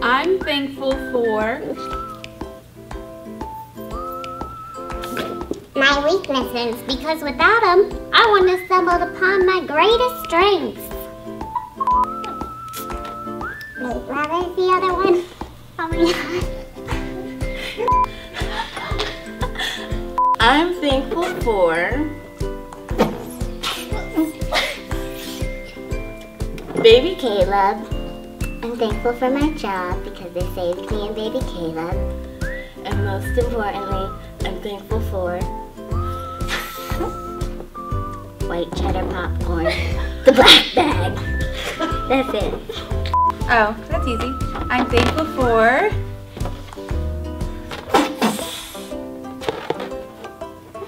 I'm thankful for my weaknesses, because without them, I wouldn't have stumbled upon my greatest strengths. Wait, what was the other one? Oh my God. I'm thankful for Baby Caleb. I'm thankful for my job because they saved me and baby Caleb. and most importantly, I'm thankful for White cheddar popcorn. The black bag. That's it. oh, that's easy. I'm thankful for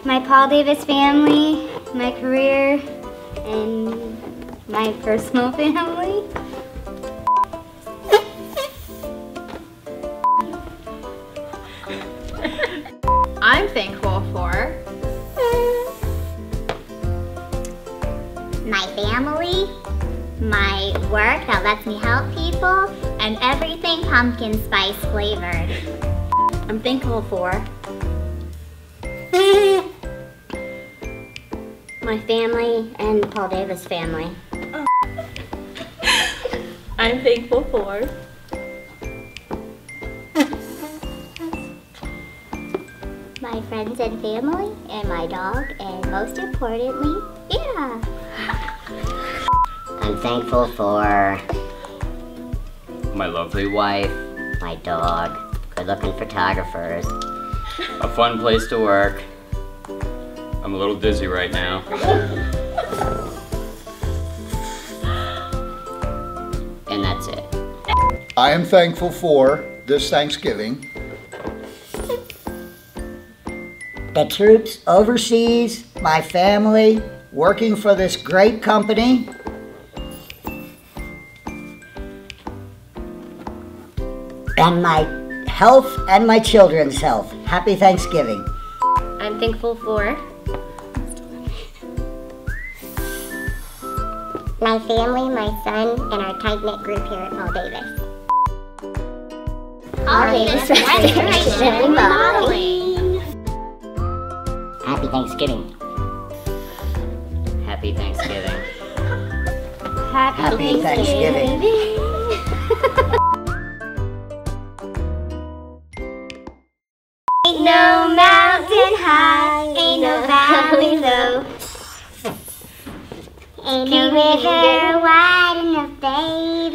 My Paul Davis family, my career, and my personal family. I'm thankful for My family, my work that lets me help people, and everything pumpkin spice flavored. I'm thankful for My family and Paul Davis family. I'm thankful for My friends and family, and my dog, and most importantly, yeah. I'm thankful for my lovely wife, my dog, good-looking photographers, A fun place to work. I'm a little dizzy right now. and that's it. I am thankful for this Thanksgiving. The troops overseas, my family, working for this great company. And my health and my children's health. Happy Thanksgiving. I'm thankful for My family, my son, and our tight-knit group here at Paul Davis. Paul Davis Restoration and Remodeling. Happy Thanksgiving. Happy Thanksgiving. Happy Thanksgiving. Ain't no mountain high, ain't no valley low, ain't no river wide enough, babe.